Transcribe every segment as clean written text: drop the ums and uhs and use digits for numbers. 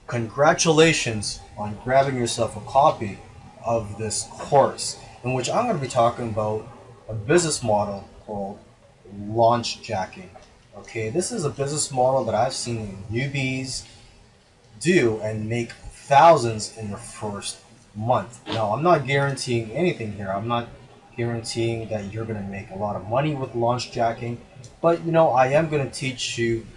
Congratulations on grabbing yourself a copy of this course, in which I'm going to be talking about a business model called launch jacking. Okay, this is a business model that I've seen newbies do and make thousands in their first month. Now, I'm not guaranteeing anything here. I'm not guaranteeing that you're going to make a lot of money with launch jacking, but I am going to teach you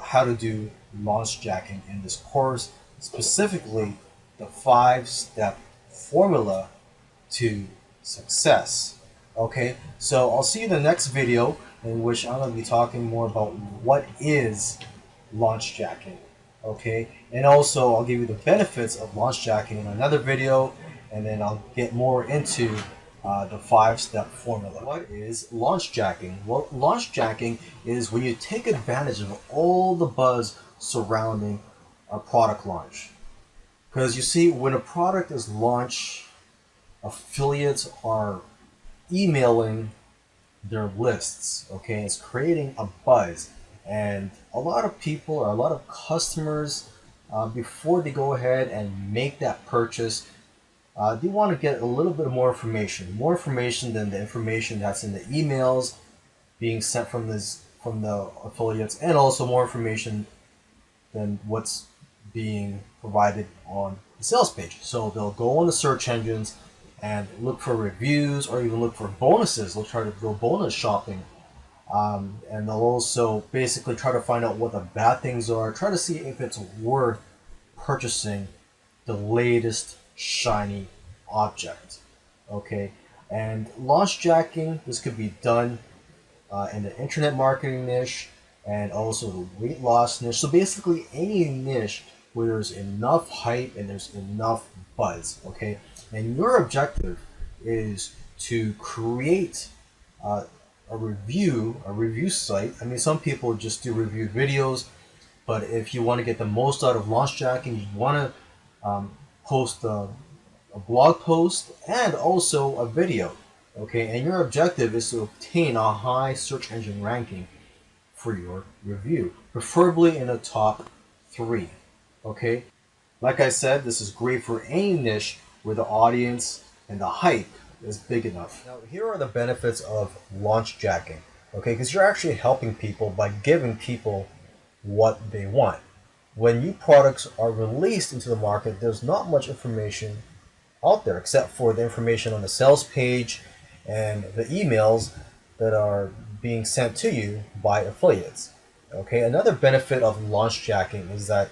how to do launch jacking in this course, specifically the 5-step formula to success. Okay, so I'll see you in the next video in which I'm going to be talking more about what is launch jacking. Okay, and also I'll give you the benefits of launch jacking in another video, and then I'll get more into the 5-step formula. What is launch jacking? Well, launch jacking is when you take advantage of all the buzz surrounding a product launch. Because you see, when a product is launched, affiliates are emailing their lists. Okay, it's creating a buzz, and a lot of people or a lot of customers, before they go ahead and make that purchase, they want to get a little bit more information than the information that's in the emails being sent from the affiliates, and also more information than what's being provided on the sales page. So they'll go on the search engines and look for reviews, or even look for bonuses. They'll try to go bonus shopping, and they'll also basically try to find out what the bad things are, try to see if it's worth purchasing the latest shiny object. Okay, and launch jacking, this could be done in the internet marketing niche, and also the weight loss niche. So basically any niche where there's enough hype and there's enough buzz. Okay, and your objective is to create a review site. I mean, some people just do review videos, but if you want to get the most out of launch jacking, you want to post a blog post and also a video. Okay, and your objective is to obtain a high search engine ranking for your review, preferably in the top 3. Okay, like I said, this is great for any niche where the audience and the hype is big enough. Now, here are the benefits of launch jacking. Okay, because you're actually helping people by giving people what they want. When new products are released into the market, there's not much information out there except for the information on the sales page and the emails that are being sent to you by affiliates. Okay, another benefit of launch jacking is that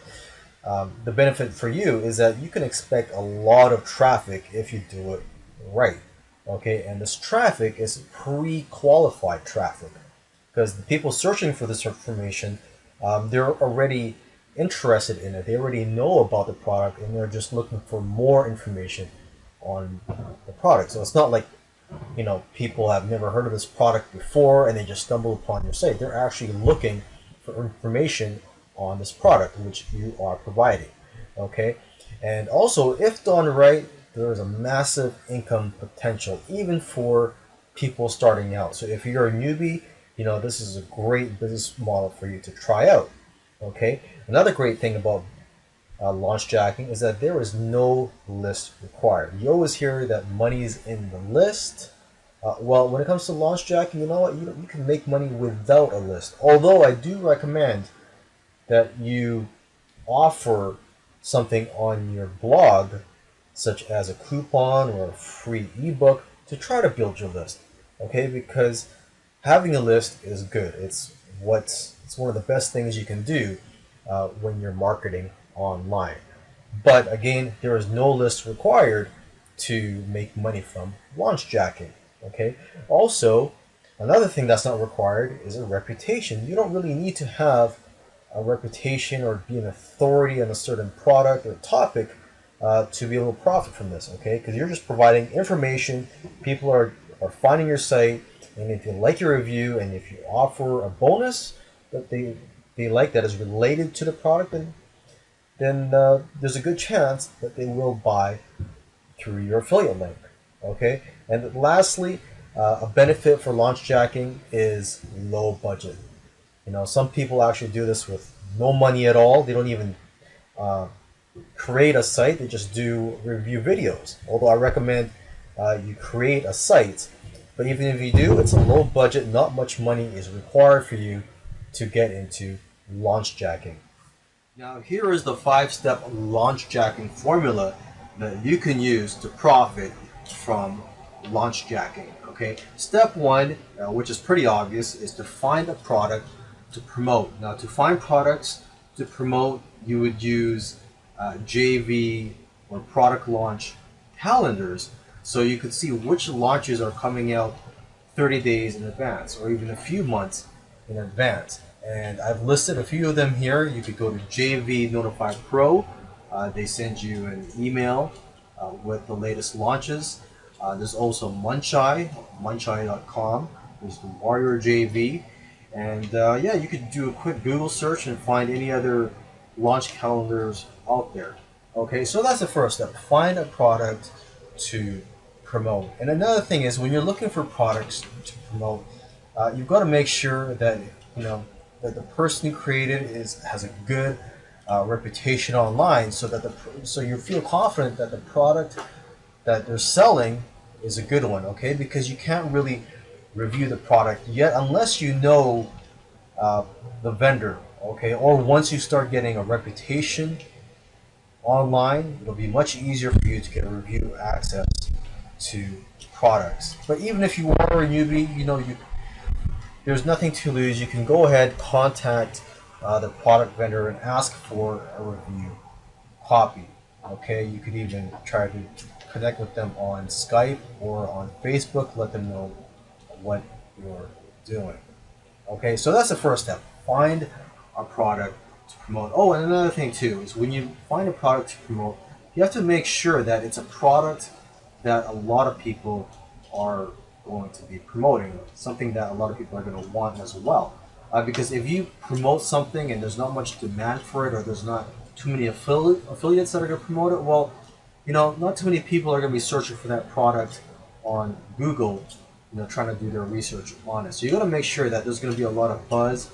the benefit for you is that you can expect a lot of traffic if you do it right. Okay, and this traffic is pre-qualified traffic, because the people searching for this information, they're already interested in it. They already know about the product, and they're just looking for more information on the product. So it's not like people have never heard of this product before and they just stumble upon your site. They're actually looking for information on this product which you are providing. Okay, and also if done right, there is a massive income potential even for people starting out. So if you're a newbie, this is a great business model for you to try out. Okay, another great thing about launch jacking is that there is no list required. You always hear that money is in the list. Well, when it comes to launch jacking, you know what? You can make money without a list. Although I do recommend that you offer something on your blog, such as a coupon or a free ebook, to try to build your list. Okay, because having a list is good. It's one of the best things you can do when you're marketing online. But again, there is no list required to make money from launch jacking. Okay. Also, another thing that's not required is a reputation. You don't really need to have a reputation or be an authority on a certain product or topic to be able to profit from this. Okay, because you're just providing information. People are finding your site, and if you like your review and if you offer a bonus that they like that is related to the product, then there's a good chance that they will buy through your affiliate link. Okay, and lastly, a benefit for launch jacking is low budget. Some people actually do this with no money at all. They don't even create a site, they just do review videos. Although I recommend you create a site, but even if you do, it's a low budget, not much money is required for you to get into launch jacking. Now, here is the 5-step launch jacking formula that you can use to profit from launch jacking. Okay, step one, which is pretty obvious, is to find a product to promote. Now, to find products to promote, you would use JV or product launch calendars, so you could see which launches are coming out 30 days in advance or even a few months in advance. And I've listed a few of them here. You could go to JV Notify Pro. They send you an email with the latest launches. There's also Muncheye.com. There's the Warrior JV. And yeah, you could do a quick Google search and find any other launch calendars out there. Okay, so that's the first step. Find a product to promote. And another thing is, when you're looking for products to promote, you've got to make sure that that the person who created has a good reputation online, so that so you feel confident that the product that they're selling is a good one. Okay, because you can't really review the product yet unless you know the vendor. Okay, or once you start getting a reputation online, it'll be much easier for you to get review access to products. But even if you are a newbie, there's nothing to lose. You can go ahead, contact the product vendor and ask for a review copy. Okay, you could even try to connect with them on Skype or on Facebook. Let them know what you're doing. Okay, so that's the first step. Find a product to promote. Oh, and another thing too is, when you find a product to promote, you have to make sure that it's a product that a lot of people are going to be promoting, something that a lot of people are going to want as well. Because if you promote something and there's not much demand for it, or there's not too many affiliates that are going to promote it, well, not too many people are going to be searching for that product on Google, trying to do their research on it. So you got to make sure that there's going to be a lot of buzz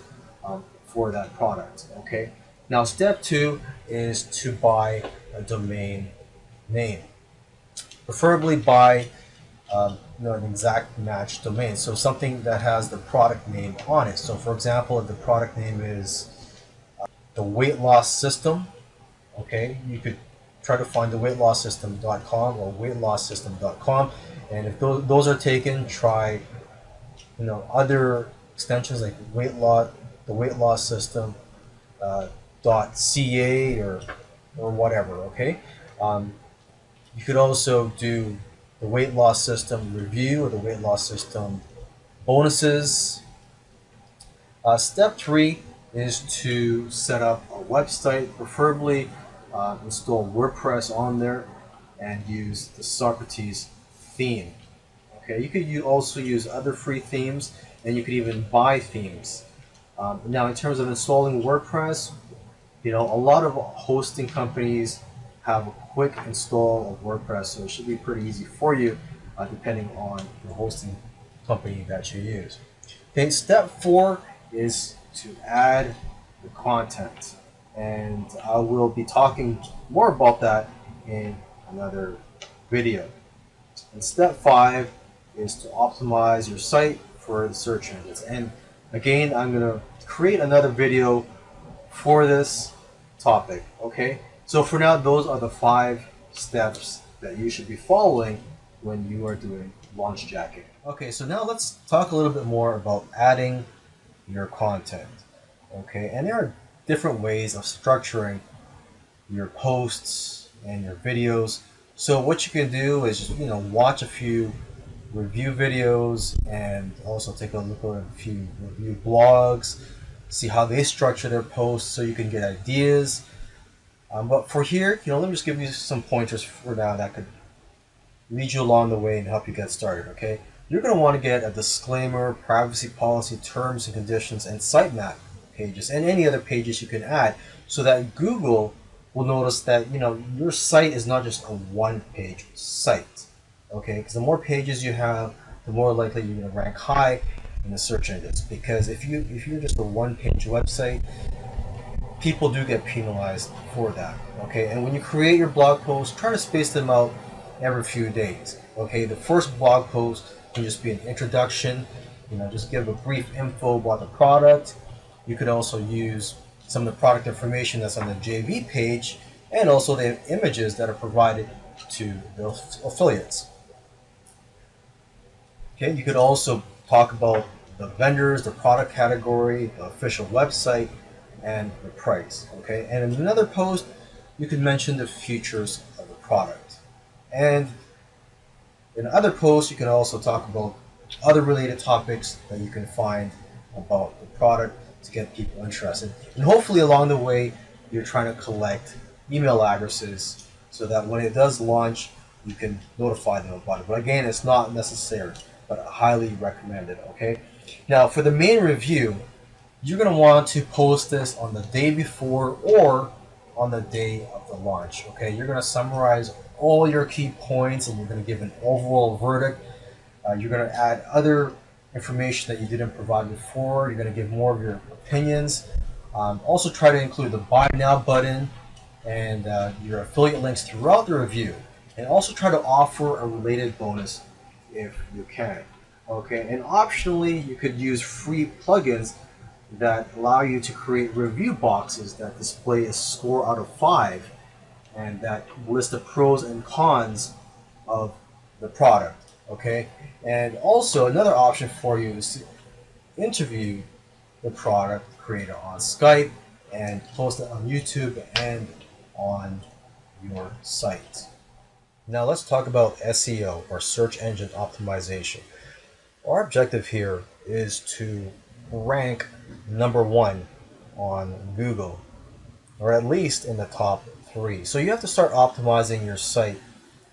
for that product. Okay. Now, step two is to buy a domain name. Preferably buy an exact match domain, so something that has the product name on it. So, for example, if the product name is the Weight Loss System, okay, you could try to find the weightlossystem.com or weightlossystem.com, and if those are taken, try other extensions like the Weight Loss System .ca or whatever. Okay, you could also do the Weight Loss System review or the Weight Loss System bonuses. Step three is to set up a website, preferably install WordPress on there and use the Socrates theme. Okay, you could also use other free themes, and you could even buy themes. Now, in terms of installing WordPress, a lot of hosting companies have a quick install of WordPress, so it should be pretty easy for you, depending on the hosting company that you use. Okay, step four is to add the content, and I will be talking more about that in another video. And step five is to optimize your site for the search engines. And again, I'm going to create another video for this topic. Okay, so for now, those are the 5 steps that you should be following when you are doing launch jacking. Okay, so now let's talk a little bit more about adding your content. Okay, and there are different ways of structuring your posts and your videos. So what you can do is just, watch a few review videos and also take a look at a few review blogs, see how they structure their posts so you can get ideas. But for here, let me just give you some pointers for now that could lead you along the way and help you get started. Okay, you're going to want to get a disclaimer, privacy policy, terms and conditions, and sitemap pages, and any other pages you can add, so that Google will notice that your site is not just a one-page site. Okay, because the more pages you have, the more likely you're going to rank high in the search engines. Because if you're just a one-page website, people do get penalized for that. Okay, and when you create your blog posts, try to space them out every few days. Okay, the first blog post can just be an introduction, just give a brief info about the product. You could also use some of the product information that's on the JV page and also the images that are provided to the affiliates. Okay, you could also talk about the vendors, the product category, the official website, and the price. Okay, and in another post, you could mention the features of the product. And in other posts, you can also talk about other related topics that you can find about the product to get people interested. And hopefully, along the way, you're trying to collect email addresses so that when it does launch, you can notify them about it. But again, it's not necessary, but highly recommended. Okay. Now, for the main review, you're going to want to post this on the day before or on the day of the launch. Okay, you're going to summarize all your key points and you're going to give an overall verdict. You're going to add other information that you didn't provide before. You're going to give more of your opinions. Also, try to include the Buy Now button and your affiliate links throughout the review. And also try to offer a related bonus if you can. Okay, and optionally, you could use free plugins that allow you to create review boxes that display a score out of 5 and that list the pros and cons of the product. Okay, and also another option for you is to interview the product creator on Skype and post it on YouTube and on your site. Now let's talk about SEO, or search engine optimization. Our objective here is to rank number 1 on Google, or at least in the top 3. So you have to start optimizing your site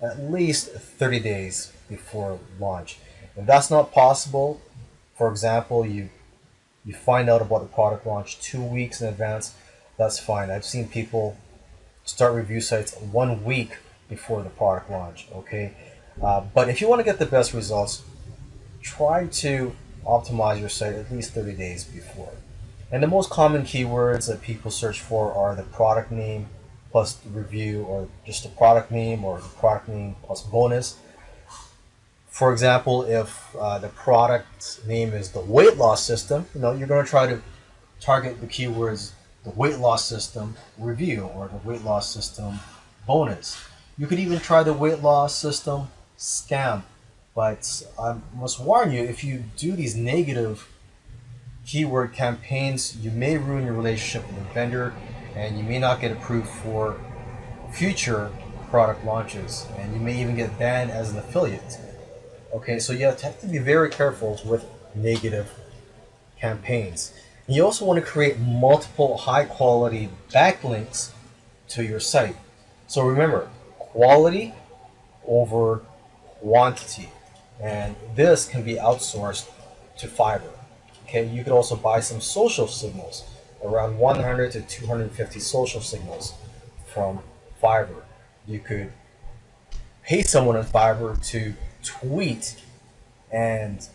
at least 30 days before launch. If that's not possible, for example, you find out about the product launch 2 weeks in advance, that's fine. I've seen people start review sites 1 week before the product launch. Okay, but if you want to get the best results, try to optimize your site at least 30 days before. And the most common keywords that people search for are the product name plus the review, or just the product name, or the product name plus bonus. For example, if the product name is the weight loss system, you're going to try to target the keywords the weight loss system review or the weight loss system bonus. You could even try the weight loss system scam. But I must warn you, if you do these negative keyword campaigns, you may ruin your relationship with the vendor and you may not get approved for future product launches, and you may even get banned as an affiliate. Okay, so you have to be very careful with negative campaigns. And you also want to create multiple high quality backlinks to your site. So remember, quality over quantity. And this can be outsourced to Fiverr. Okay, you could also buy some social signals, around 100 to 250 social signals from Fiverr. You could pay someone on Fiverr to tweet and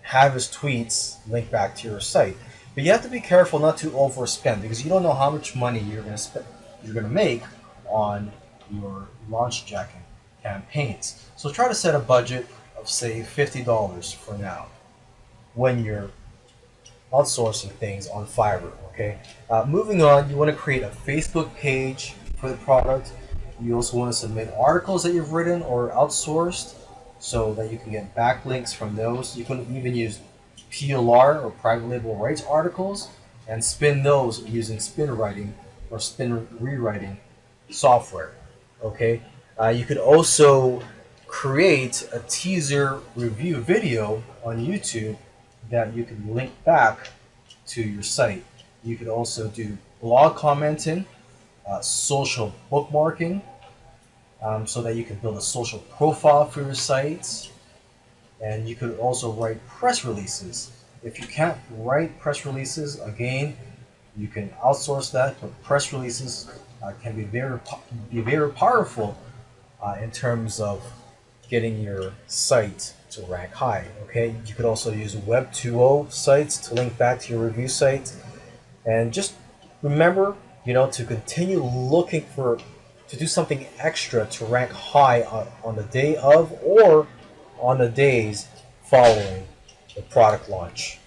have his tweets link back to your site. But you have to be careful not to overspend, because you don't know how much money you're going to make on your launch jacking campaigns. So try to set a budget of, say, $50 for now when you're outsourcing things on Fiverr. Okay. Moving on, you want to create a Facebook page for the product. You also want to submit articles that you've written or outsourced so that you can get backlinks from those. You can even use PLR, or private label rights articles, and spin those using spin writing or spin rewriting software. Okay. You could also create a teaser review video on YouTube that you can link back to your site. You could also do blog commenting, social bookmarking, so that you can build a social profile for your sites. And you could also write press releases. If you can't write press releases, again, you can outsource that, but press releases can be very powerful in terms of getting your site to rank high. Okay, you could also use Web 2.0 sites to link back to your review site, and just Remember, to continue looking to do something extra to rank high on the day of or on the days following the product launch.